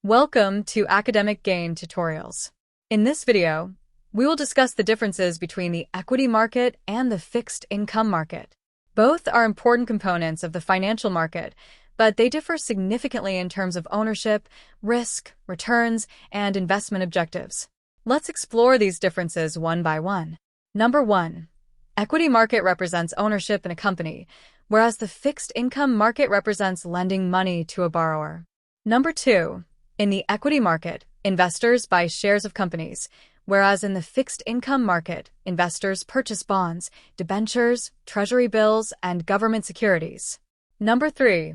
Welcome to Academic Gain Tutorials. In this video, we will discuss the differences between the equity market and the fixed income market. Both are important components of the financial market, but they differ significantly in terms of ownership, risk, returns, and investment objectives. Let's explore these differences one by one. Number 1. Equity market represents ownership in a company, whereas the fixed income market represents lending money to a borrower. Number 2. In the equity market, investors buy shares of companies, whereas in the fixed income market, investors purchase bonds, debentures, treasury bills, and government securities. Number 3.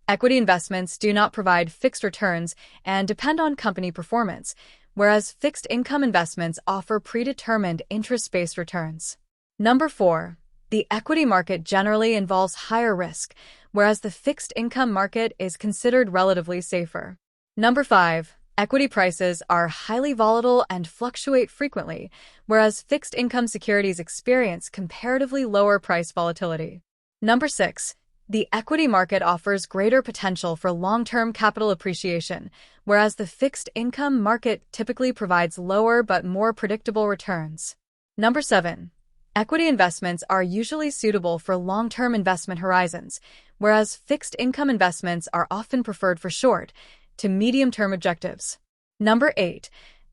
Equity investments do not provide fixed returns and depend on company performance, whereas fixed income investments offer predetermined interest-based returns. Number 4. The equity market generally involves higher risk, whereas the fixed income market is considered relatively safer. Number 5. Equity prices are highly volatile and fluctuate frequently, whereas fixed income securities experience comparatively lower price volatility. Number 6. The equity market offers greater potential for long-term capital appreciation, whereas the fixed income market typically provides lower but more predictable returns. Number 7. Equity investments are usually suitable for long-term investment horizons, whereas fixed income investments are often preferred for short to medium-term objectives. Number 8.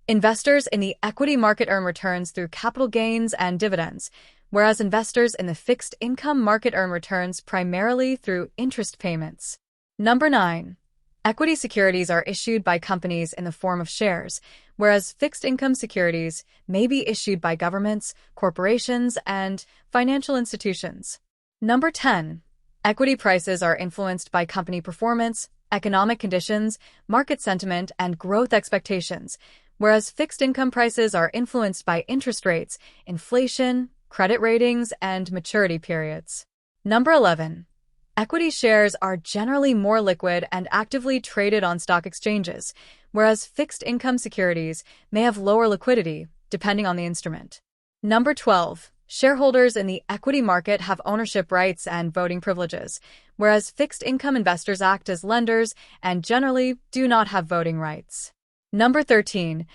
Investors in the equity market earn returns through capital gains and dividends, whereas investors in the fixed income market earn returns primarily through interest payments. Number 9. Equity securities are issued by companies in the form of shares, whereas fixed income securities may be issued by governments, corporations, and financial institutions. Number 10. Equity prices are influenced by company performance, economic conditions, market sentiment, and growth expectations, whereas fixed income prices are influenced by interest rates, inflation, credit ratings, and maturity periods. Number 11. Equity shares are generally more liquid and actively traded on stock exchanges, whereas fixed income securities may have lower liquidity, depending on the instrument. Number 12. Shareholders in the equity market have ownership rights and voting privileges, whereas fixed income investors act as lenders and generally do not have voting rights. Number 13.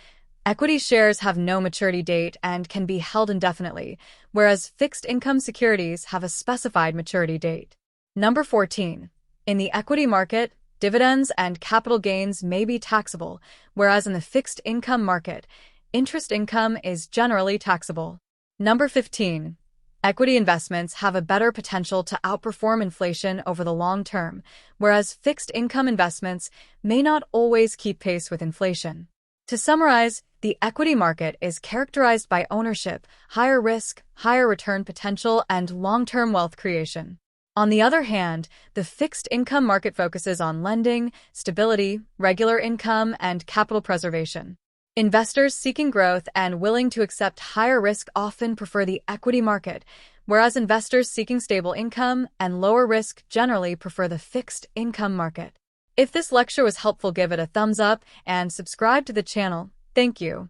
Equity shares have no maturity date and can be held indefinitely, whereas fixed income securities have a specified maturity date. Number 14. In the equity market, dividends and capital gains may be taxable, whereas in the fixed income market, interest income is generally taxable. Number 15. Equity investments have a better potential to outperform inflation over the long term, whereas fixed income investments may not always keep pace with inflation. To summarize, the equity market is characterized by ownership, higher risk, higher return potential, and long-term wealth creation. On the other hand, the fixed income market focuses on lending, stability, regular income, and capital preservation. Investors seeking growth and willing to accept higher risk often prefer the equity market, whereas investors seeking stable income and lower risk generally prefer the fixed income market. If this lecture was helpful, give it a thumbs up and subscribe to the channel. Thank you.